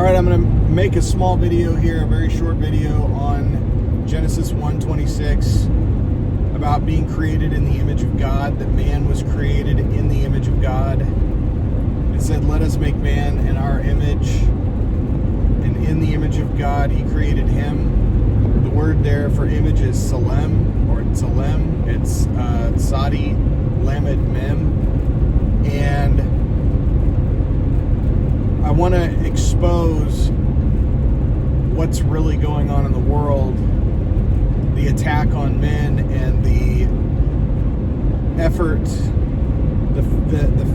Alright, I'm going to make a small video here, a very short video on Genesis 1:26 about being created in the image of God, that man was created in the image of God. It said, let us make man in our image, and in the image of God he created him. The word there for image is Salem, or Tselem. It's Sadi Lamed Mem. And I want to expose what's really going on in the world, the attack on men, and the effort, the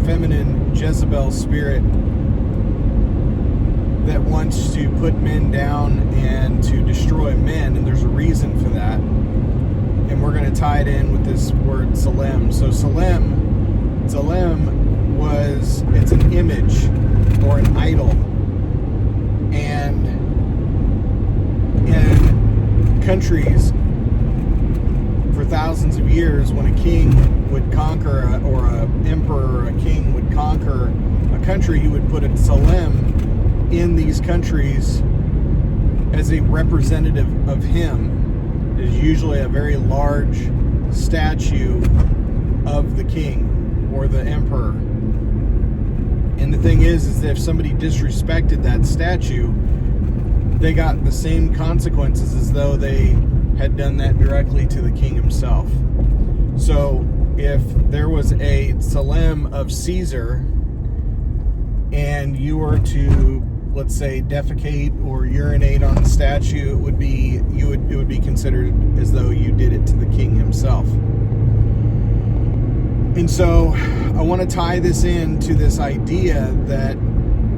feminine Jezebel spirit that wants to put men down and to destroy men, and there's a reason for that. And we're going to tie it in with this word Salem. So Salem it's an image or an idol. And in countries for thousands of years, when a king would conquer, or an emperor or a king would conquer a country, he would put a Salem in these countries as a representative of him. It is usually a very large statue of the king or the emperor. And the thing is that if somebody disrespected that statue, they got the same consequences as though they had done that directly to the king himself. So if there was a Salem of Caesar and you were to, let's say, defecate or urinate on the statue, it would be considered as though you did it to the king himself. And so I want to tie this into this idea that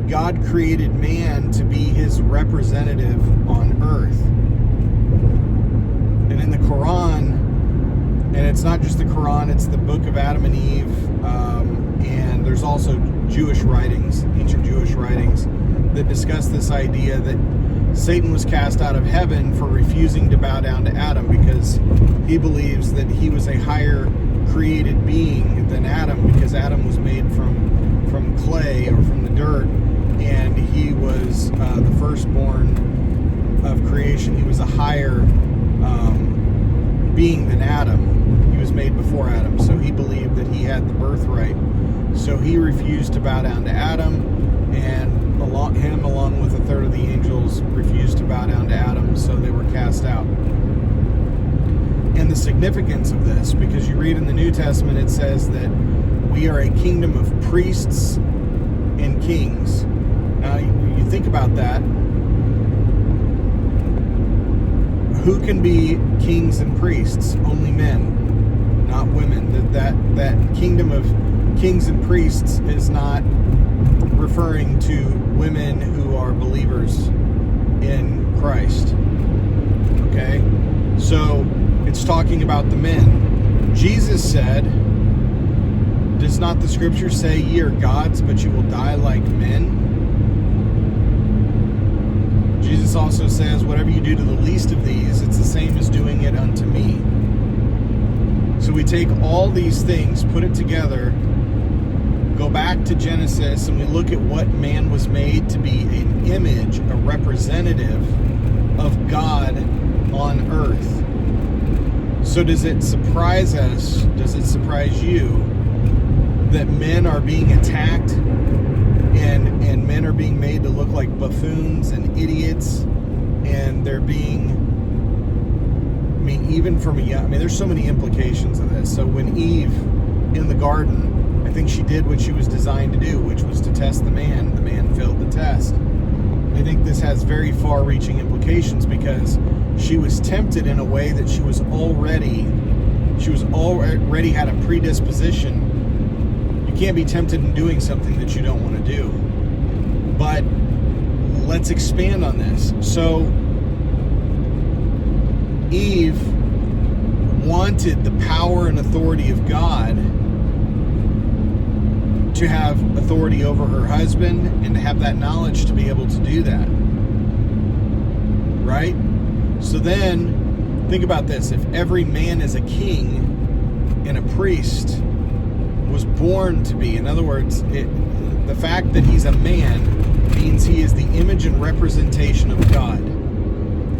God created man to be his representative on earth. And in the Quran, and it's not just the Quran, it's the book of Adam and Eve, and there's also Jewish writings, ancient Jewish writings, that discuss this idea that Satan was cast out of heaven for refusing to bow down to Adam, because he believes that he was a higher created being than Adam, because Adam was made from clay, or from the dirt, and he was the firstborn of creation. He was a higher being than Adam. He was made before Adam, so he believed that he had the birthright. So he refused to bow down to Adam, and him along with a third of the angels refused to bow down to Adam, so they were cast out. And the significance of this, because you read in the New Testament, it says that we are a kingdom of priests and kings. Now, you think about that. Who can be kings and priests? Only men, not women. That kingdom of kings and priests is not referring to women who are believers in Christ. Okay? So it's talking about the men. Jesus said, does not the scripture say, ye are gods, but you will die like men? Jesus also says, whatever you do to the least of these, it's the same as doing it unto me. So we take all these things, put it together, go back to Genesis, and we look at what man was made to be: an image, a representative of God on earth. So does it surprise us, does it surprise you, that men are being attacked and men are being made to look like buffoons and idiots, and they're being, even from there's so many implications of this. So when Eve in the garden, I think she did what she was designed to do, which was to test the man. The man failed the test. I think this has very far-reaching implications, because she was tempted in a way that she was already had a predisposition. You can't be tempted in doing something that you don't want to do. But let's expand on this. So Eve wanted the power and authority of God to have authority over her husband, and to have that knowledge to be able to do that. Right? So then, think about this. If every man is a king and a priest was born to be, in other words, the fact that he's a man means he is the image and representation of God.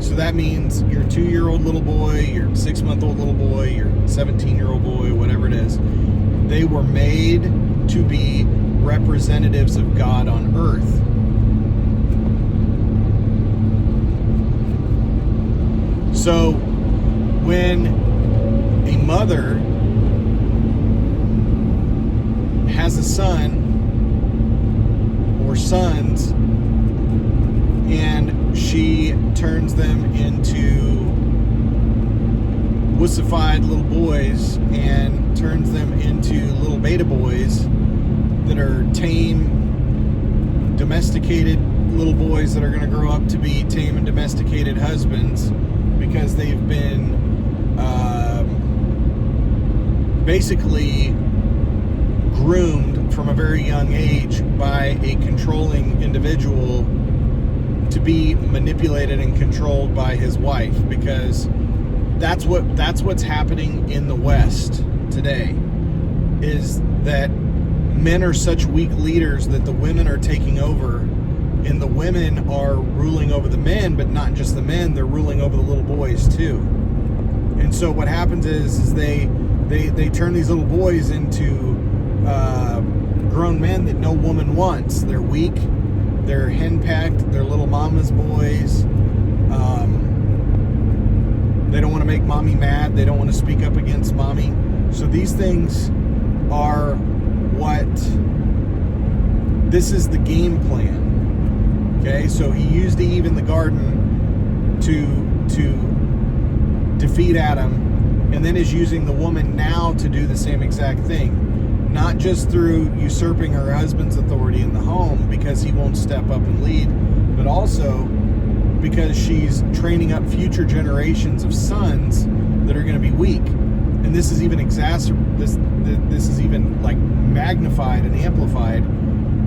So that means your 2-year-old little boy, your 6-month-old little boy, your 17-year-old boy, whatever it is, they were made to be representatives of God on earth. So when a mother has a son or sons and she turns them into wussified little boys and turns them into little beta boys that are tame, domesticated little boys that are going to grow up to be tame and domesticated husbands because they've been basically groomed from a very young age by a controlling individual to be manipulated and controlled by his wife, because that's what's happening in the West today, is that men are such weak leaders that the women are taking over, and the women are ruling over the men, but not just the men, they're ruling over the little boys too. And so what happens is they turn these little boys into grown men that no woman wants. They're weak, they're henpecked, they're little mama's boys. They don't want to make mommy mad, they don't want to speak up against mommy. So these things are this is the game plan. Okay, so he used Eve in the garden to defeat Adam, and then is using the woman now to do the same exact thing. Not just through usurping her husband's authority in the home because he won't step up and lead, but also because she's training up future generations of sons that are going to be weak. And this is even this is even like magnified and amplified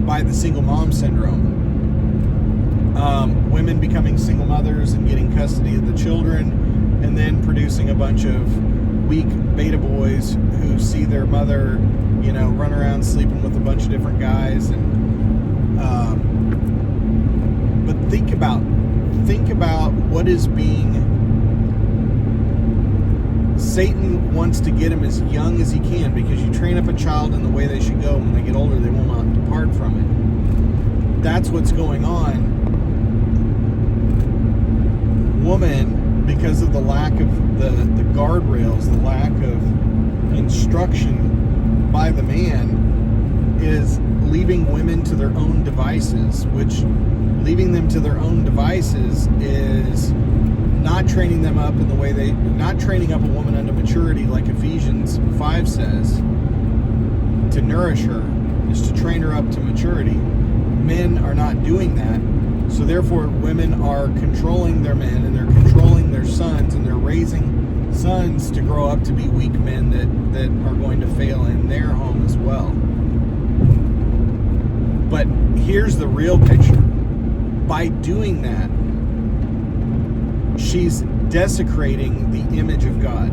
by the single mom syndrome. Women becoming single mothers and getting custody of the children, and then producing a bunch of weak beta boys who see their mother, run around sleeping with a bunch of different guys. And but think about what is being. Satan wants to get him as young as he can, because you train up a child in the way they should go. When they get older, they will not depart from it. That's what's going on. Woman, because of the lack of the guardrails, the lack of instruction by the man, is leaving women to their own devices, which leaving them to their own devices is not training them up in the way not training up a woman unto maturity, like Ephesians 5 says. To nourish her is to train her up to maturity. Men are not doing that, so therefore women are controlling their men, and they're controlling their sons, and they're raising sons to grow up to be weak men that are going to fail in their home as well. But here's the real picture. By doing that, she's desecrating the image of God.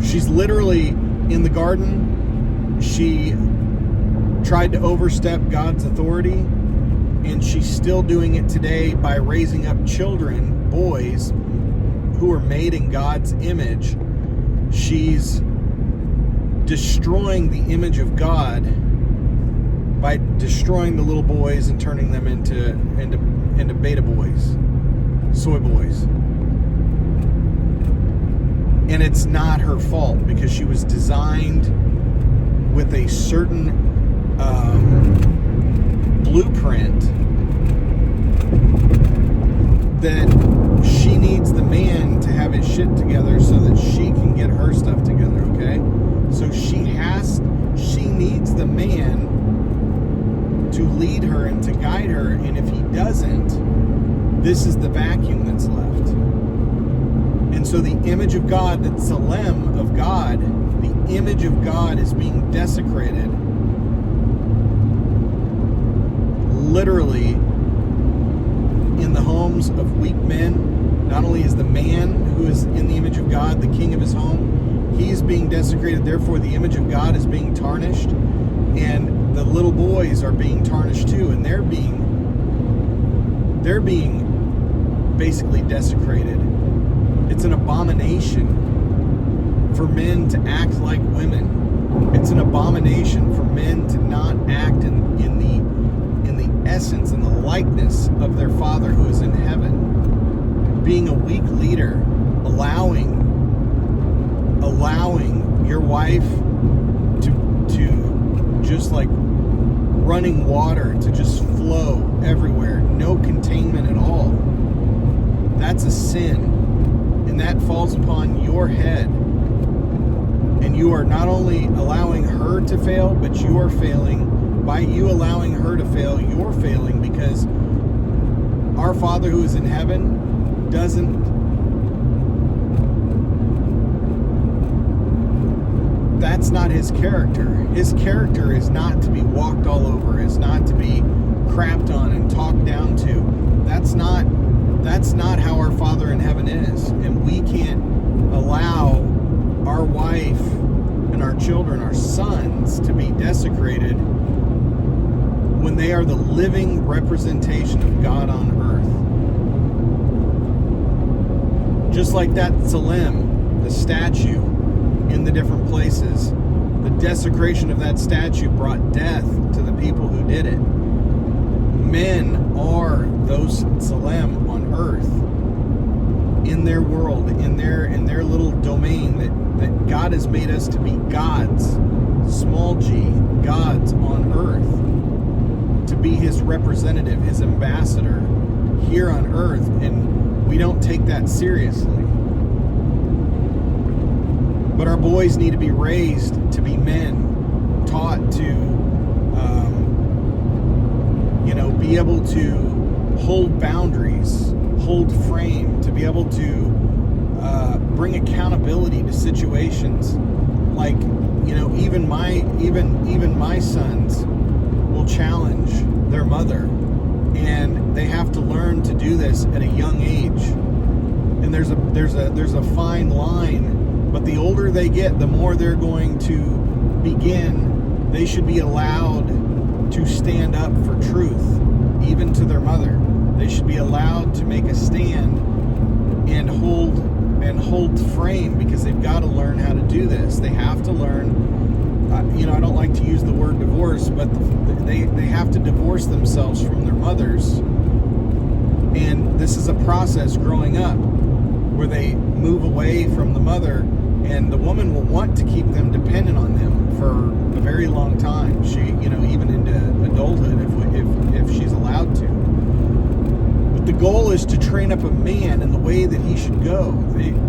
She's literally, in the garden, she tried to overstep God's authority, and she's still doing it today by raising up children, boys, who are made in God's image. She's destroying the image of God by destroying the little boys and turning them into beta boys, soy boys. And it's not her fault, because she was designed with a certain blueprint that she needs the man to have his shit together so that she can get her stuff together, okay? So she needs the man to lead her and to guide her, and if he doesn't, this is the vacuum that's left. And so the image of God, the Tselem of God, the image of God is being desecrated. Literally, in the homes of weak men. Not only is the man who is in the image of God the king of his home, he is being desecrated. Therefore, the image of God is being tarnished. And the little boys are being tarnished too, and they're being basically desecrated. It's an abomination for men to act like women. It's an abomination for men to not act in the essence and the likeness of their Father who is in heaven. Being a weak leader, allowing your wife to just like running water to just flow everywhere, no containment at all. That's a sin, and that falls upon your head. And you are not only allowing her to fail, but you are failing. By you allowing her to fail, you're failing, because our Father who is in heaven that's not his character. His character is not to be walked all over, is not to be crapped on and talked down to. That's not how our Father in heaven is. And we can't allow our wife and our children, our sons, to be desecrated when they are the living representation of God on earth. Just like that Tselem, the statue in the different places, the desecration of that statue brought death to the people who did it. Men are those Tselem on earth, in their world, in their little domain that God has made us to be gods, small g, gods on earth, to be his representative, his ambassador here on earth, and we don't take that seriously. But our boys need to be raised to be men, taught to, be able to hold boundaries, hold frame, to be able to bring accountability to situations. Like, even my sons will challenge their mother, and they have to learn to do this at a young age. And there's a fine line. But the older they get, the more they're going to begin. They should be allowed to stand up for truth, even to their mother. They should be allowed to make a stand and hold frame, because they've got to learn how to do this. They have to learn. I don't like to use the word divorce, but they have to divorce themselves from their mothers. And this is a process growing up where they move away from the mother. And the woman will want to keep them dependent on them for a very long time. She, even into adulthood, if she's allowed to. But the goal is to train up a man in the way that he should go.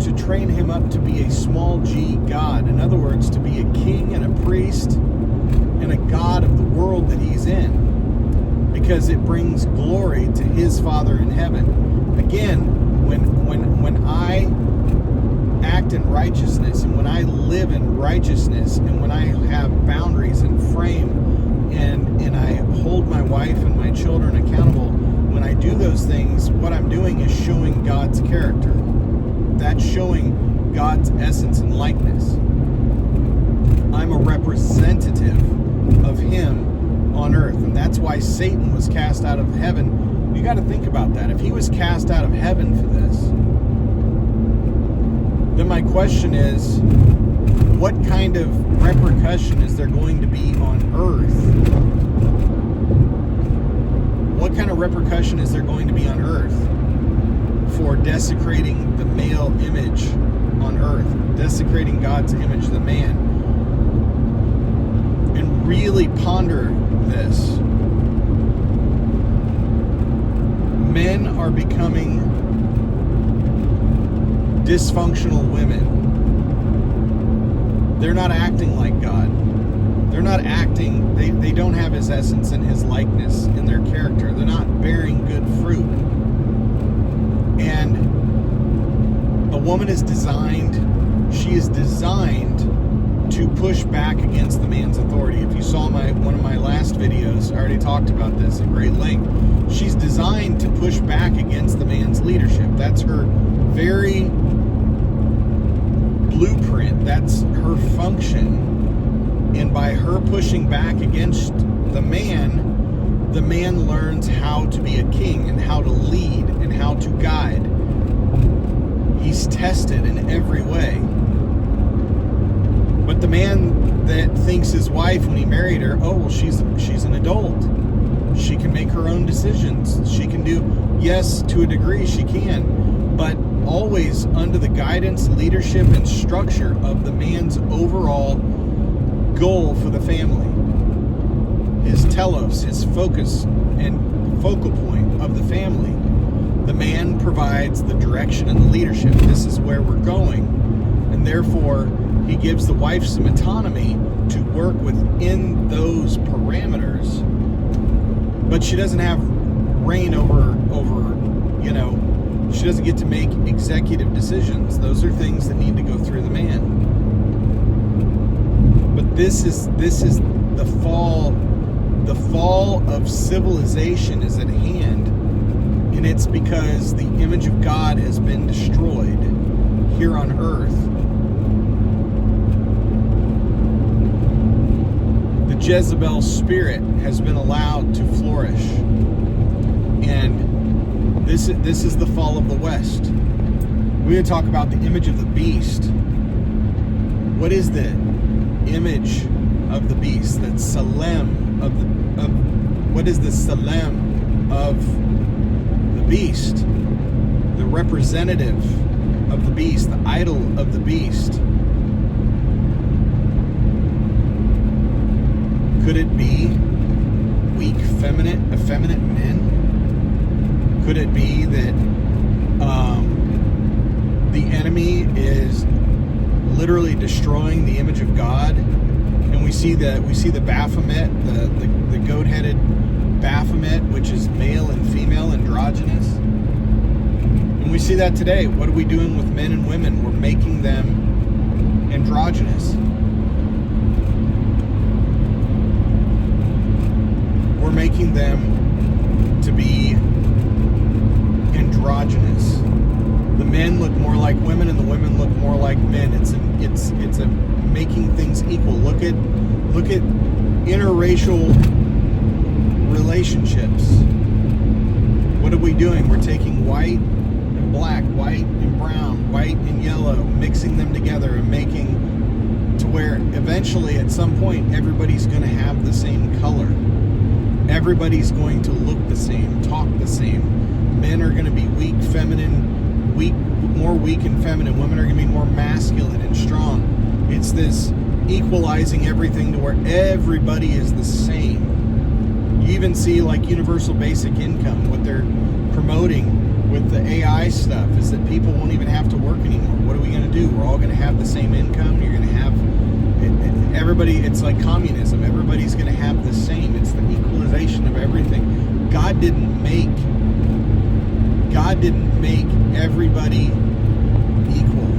To train him up to be a small g God. In other words, to be a king and a priest and a God of the world that he's in. Because it brings glory to his Father in heaven. Again, when I act in righteousness, and when I live in righteousness, and when I have boundaries and frame, and I hold my wife and my children accountable, when I do those things, what I'm doing is showing God's character. That's showing God's essence and likeness. I'm a representative of him on earth, and that's why Satan was cast out of heaven. You got to think about that. If he was cast out of heaven for this, then my question is, what kind of repercussion is there going to be on earth? What kind of repercussion is there going to be on earth for desecrating the male image on earth, desecrating God's image, the man? And really ponder this. Men are becoming dysfunctional women. They're not acting like God. They're not acting, they don't have his essence and his likeness in their character. They're not bearing good fruit. And a woman is designed to push back against the man's authority. If you saw one of my last videos, I already talked about this at great length. She's designed to push back against the man's leadership. That's her very blueprint. That's her function And by her pushing back against the man learns how to be a king and how to lead and how to guide. He's tested in every way. But the man that thinks his wife, when he married her, oh, well, she's an adult. She can make her own decisions. She can do, yes, to a degree she can, but always under the guidance, leadership, and structure of the man's overall goal for the family. His telos, his focus and focal point of the family. The man provides the direction and the leadership. This is where we're going. And therefore, he gives the wife some autonomy to work within those parameters. But she doesn't have reign over, she doesn't get to make executive decisions. Those are things that need to go through the man. But this is the fall. The fall of civilization is at hand, and it's because the image of God has been destroyed here on earth. The Jezebel spirit has been allowed to flourish, and this is the fall of the West. We're going to talk about the image of the beast. What is the image of the beast? That's Salem what is the Salem of the beast? The representative of the beast, the idol of the beast. Could it be weak, effeminate men? Could it be that the enemy is literally destroying the image of God? And we see the Baphomet, the goat-headed Baphomet, which is male and female, androgynous. And we see that today. What are we doing with men and women? We're making them androgynous. We're making them to be androgynous. The men look more like women, and the women look more like men. It's a making things equal. Look at interracial relationships. What are we doing? We're taking white and black, white and brown, white and yellow, mixing them together and making to where eventually at some point everybody's going to have the same color. Everybody's going to look the same, talk the same. Men are going to be weak, more weak and feminine. Women are going to be more masculine and strong. It's this equalizing everything to where everybody is the same. You even see like universal basic income, what they're promoting with the AI stuff is that people won't even have to work anymore. What are we going to do? We're all going to have the same income. You're going to have everybody. It's like communism. Everybody's going to have the same. It's the equalization of everything. God didn't make everybody equal.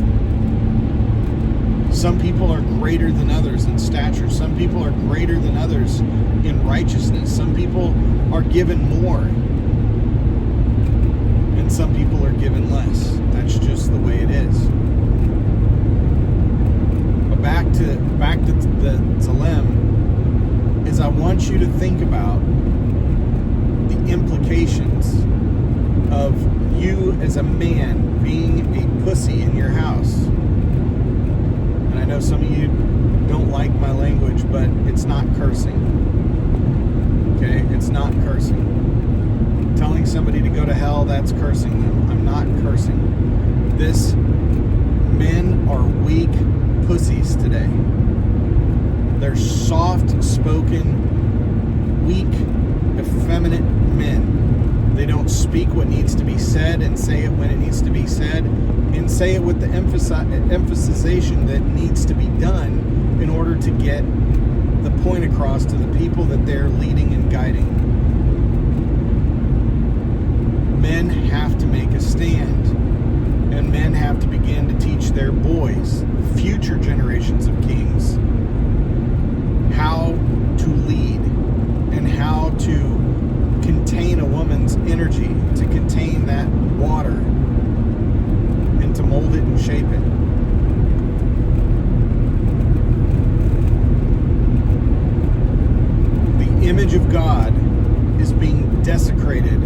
Some people are greater than others in stature. Some people are greater than others in righteousness. Some people are given more, and some people are given less. That's just the way it is. But back to the Tzelem is I want you to think about the implications of you as a man being a pussy in your house. And I know some of you don't like my language, but it's not cursing. Okay? It's not cursing. Telling somebody to go to hell, that's cursing them. I'm not cursing. Men are weak pussies today. They're soft-spoken, weak, effeminate men. They don't speak what needs to be said and say it when it needs to be said and say it with the emphasization that needs to be done in order to get the point across to the people that they're leading and guiding. Men have to make a stand, and men have to begin to teach their boys, future generations of kings, how to lead and how to contain a woman's energy, to contain that water, and to mold it and shape it. image of God is being desecrated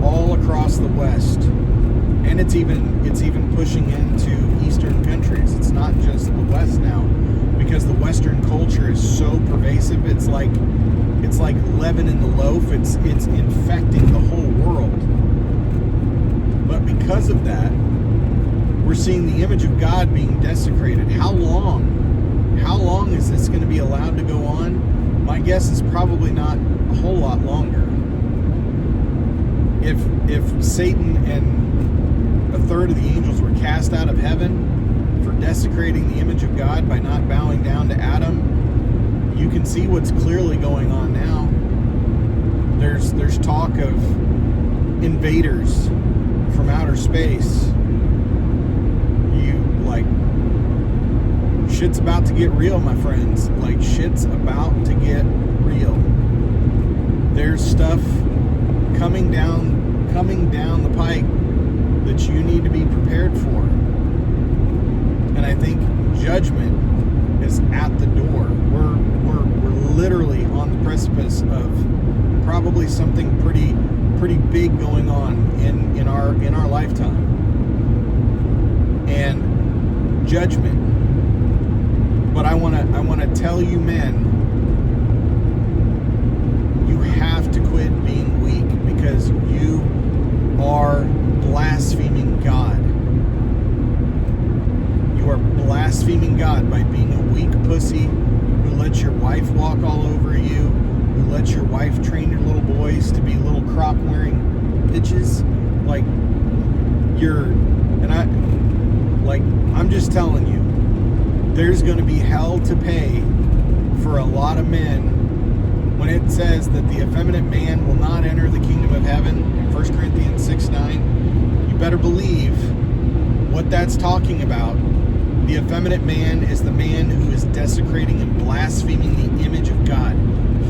all across the West. And it's even pushing into Eastern countries. It's not just the West now, because the Western culture is so pervasive. It's like leaven in the loaf. It's infecting the whole world. But because of that, we're seeing the image of God being desecrated. How long? How long is this going to be allowed to go on? My guess is probably not a whole lot longer. If Satan and a third of the angels were cast out of heaven for desecrating the image of God by not bowing down to Adam, you can see what's clearly going on now. There's talk of invaders from outer space. Shit's about to get real, my friends. Like, shit's about to get real. There's stuff coming down the pike that you need to be prepared for. And I think judgment is at the door. We're literally on the precipice of probably something pretty big going on in our lifetime. And judgment. But I want to tell you, men, you have to quit being weak, because you are blaspheming God. You are blaspheming God by being a weak pussy who lets your wife walk all over you, who lets your wife train your little boys to be little crock-wearing bitches. I'm just telling you, there's going to be hell to pay for a lot of men when it says that the effeminate man will not enter the kingdom of heaven in 1 Corinthians 6:9. You better believe what that's talking about. The effeminate man is the man who is desecrating and blaspheming the image of God.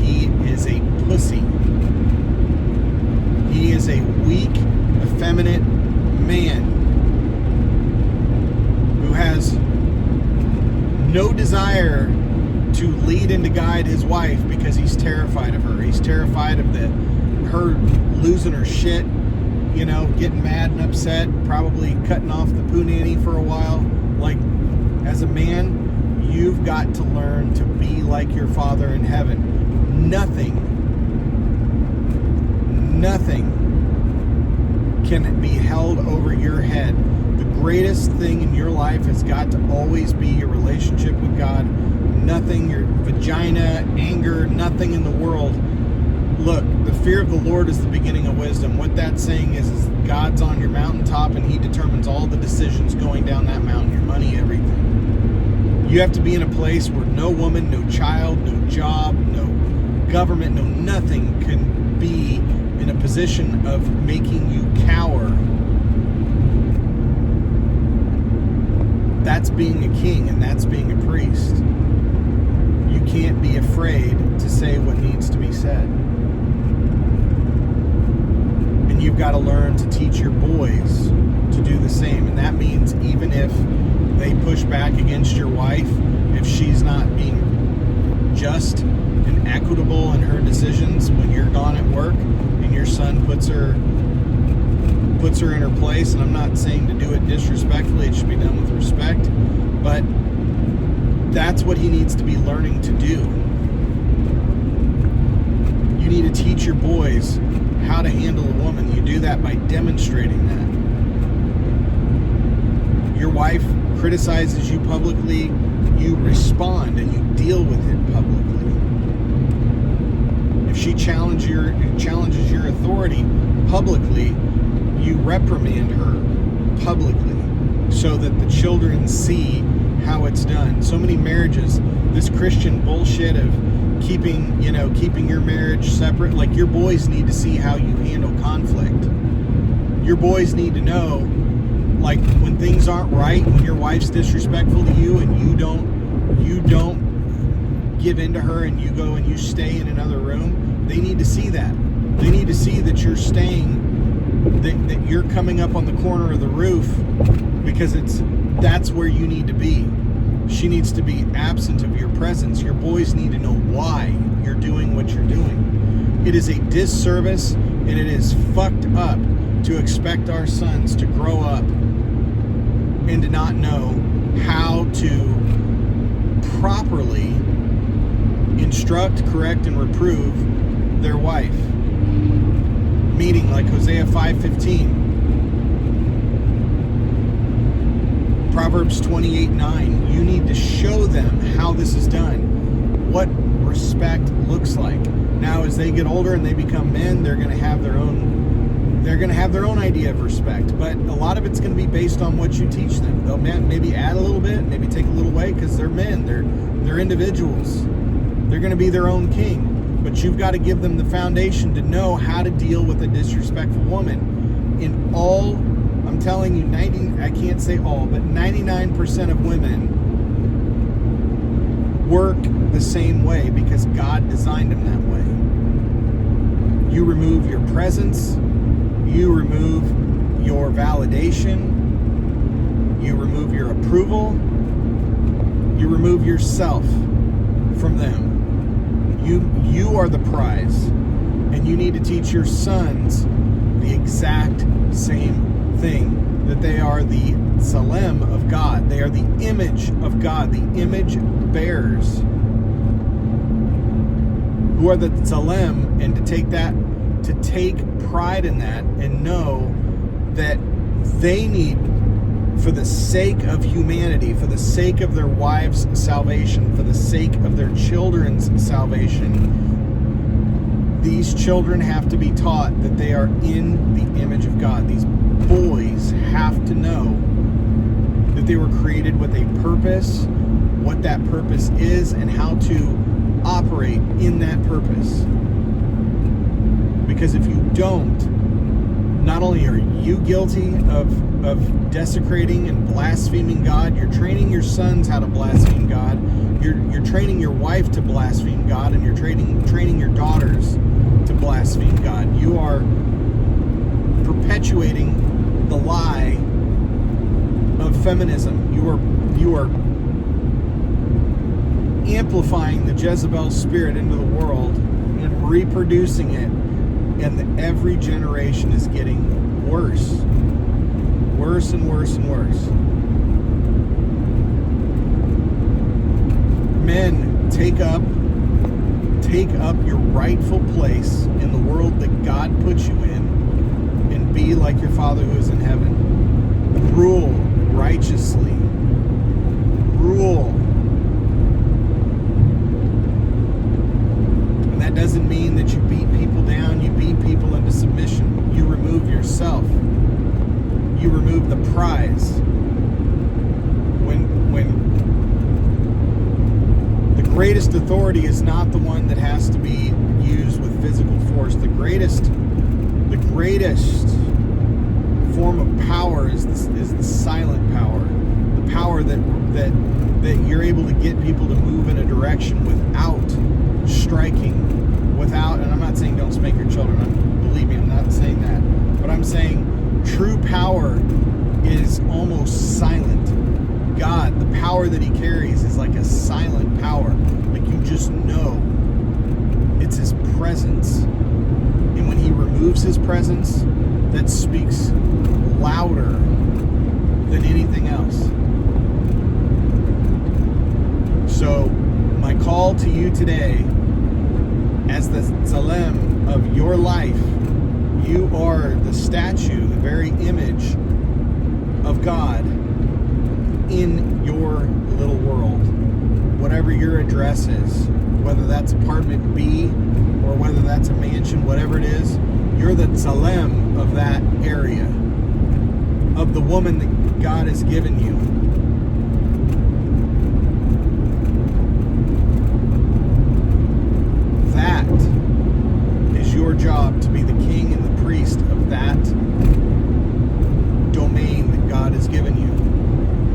He is a pussy. He is a weak, effeminate man who has no desire to lead and to guide his wife because he's terrified of her. He's terrified of her losing her shit, getting mad and upset, probably cutting off the poo nanny for a while. Like, as a man, you've got to learn to be like your Father in heaven. Nothing can be held over your head. The greatest thing in your life has got to always be your relationship with God. Nothing, your vagina, anger, nothing in the world. Look, the fear of the Lord is the beginning of wisdom. What that's saying is God's on your mountaintop and He determines all the decisions going down that mountain, your money, everything. You have to be in a place where no woman, no child, no job, no government, no nothing can be in a position of making you cower. That's being a king, and that's being a priest. You can't be afraid to say what needs to be said. And you've got to learn to teach your boys to do the same. And that means even if they push back against your wife, if she's not being just and equitable in her decisions when you're gone at work, and your son puts her in her place, and I'm not saying to do it disrespectfully, it should be done with respect, but that's what he needs to be learning to do. You need to teach your boys how to handle a woman. You do that by demonstrating that. Your wife criticizes you publicly, you respond and you deal with it publicly. If she challenges your authority publicly, you reprimand her publicly so that the children see how it's done. So many marriages, this Christian bullshit of keeping your marriage separate, like, your boys need to see how you handle conflict. Your boys need to know, like, when things aren't right, when your wife's disrespectful to you and you don't give in to her and you go and you stay in another room, they need to see that. They need to see that you're staying, that you're coming up on the corner of the roof, because that's where you need to be. She needs to be absent of your presence. Your boys need to know why you're doing what you're doing. It is a disservice, and it is fucked up to expect our sons to grow up and to not know how to properly instruct, correct, and reprove their wife. Meaning, like Hosea 5:15, Proverbs 28:9. You need to show them how this is done, what respect looks like. Now, as they get older and they become men, they're going to have their own idea of respect, but a lot of it's going to be based on what you teach them. They'll maybe add a little bit, maybe take a little away, because they're men, they're individuals. They're going to be their own king. But you've got to give them the foundation to know how to deal with a disrespectful woman. In all, I'm telling you, I can't say all, but 99% of women work the same way because God designed them that way. You remove your presence, you remove your validation, you remove your approval, you remove yourself from them. You are the prize, and you need to teach your sons the exact same thing, that they are the Tselem of God. They are the image of God, the image bearers, who are the Tselem, and to take pride in that and know that they need, for the sake of humanity, for the sake of their wives' salvation, for the sake of their children's salvation, these children have to be taught that they are in the image of God. These boys have to know that they were created with a purpose, what that purpose is, and how to operate in that purpose. Because if you don't, not only are you guilty of desecrating and blaspheming God, you're training your sons how to blaspheme God. You're training your wife to blaspheme God, and you're training your daughters to blaspheme God. You are perpetuating the lie of feminism. You are amplifying the Jezebel spirit into the world and reproducing it, and every generation is getting worse and worse and worse. Men, take up your rightful place in the world that God put you in, and be like your Father who is in heaven. Rule righteously. Rule. And that doesn't mean that you beat people down, you beat people into submission. You remove yourself. You remove the prize. When the greatest authority is not the one that has to be used with physical force. The greatest form of power is the silent power. The power that you're able to get people to move in a direction without striking, without, and I'm not saying don't spank your children. Believe me, I'm not saying that. But I'm saying true power is almost silent. God, the power that he carries is like a silent power. Like you just know it's his presence. And when he removes his presence, that speaks louder than anything else. So my call to you today, as the Tselem of your life, you are the statue, the very image of God in your little world. Whatever your address is, whether that's apartment B or whether that's a mansion, whatever it is, you're the Tselem of that area, of the woman that God has given you. That is your job, to be the king and the priest of that domain that God has given you.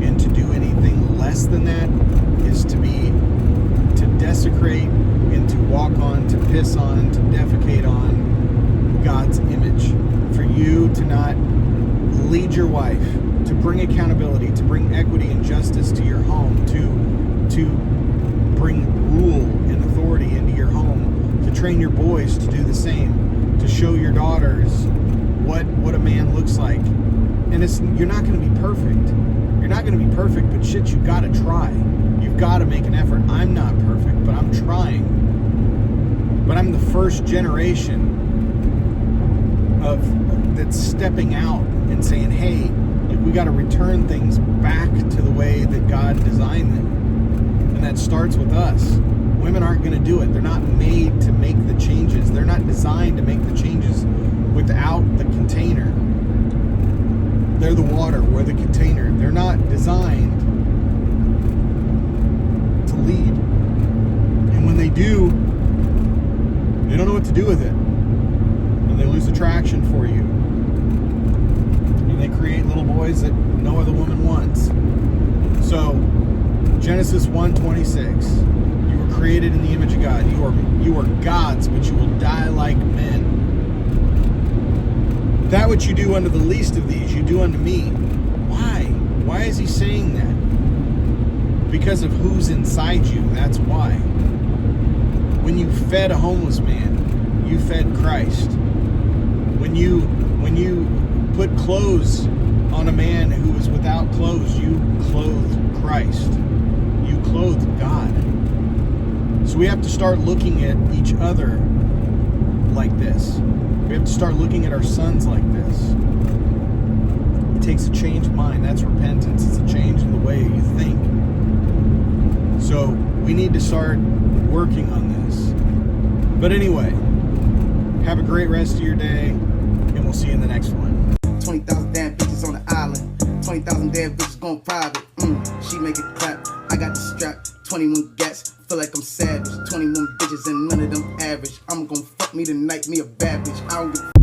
And to do anything less than that is to desecrate and to walk on, to piss on, to defecate on God's image. For you to not lead your wife, to bring accountability, to bring equity and justice to your home, to bring rule and authority into your your home, to train your boys to do the same, to show your daughters what a man looks like. And you're not going to be perfect. You're not going to be perfect, but shit, you got to try. You've got to make an effort. I'm not perfect, but I'm trying. But I'm the first generation that's stepping out and saying, hey, like, we got to return things back to the way that God designed them. And that starts with us. Women aren't going to do it. They're not made to make the changes. They're not designed to make the changes without the container. They're the water, we're the container. They're not designed to lead. And when they do, they don't know what to do with it. And they lose attraction for you. And they create little boys that no other woman wants. So, Genesis 1:26. You were created in the image of God. You are God's, but you will die like men. That which you do unto the least of these, you do unto me. Why? Why is he saying that? Because of who's inside you. That's why. When you fed a homeless man, you fed Christ. When you put clothes on a man who was without clothes, you clothed Christ. You clothed God. So we have to start looking at each other like this. We have to start looking at our sons like this. It takes a changed mind. That's repentance. It's a change in the way you think. So we need to start working on this. But anyway, have a great rest of your day, and we'll see you in the next one. 20,000 damn bitches on the island. 20,000 damn bitches going private. She make it clap. I got the strap. 21 gats. Feel like I'm savage. 21 bitches and none of them average. I'm gonna fuck me tonight, me a bad bitch. I don't give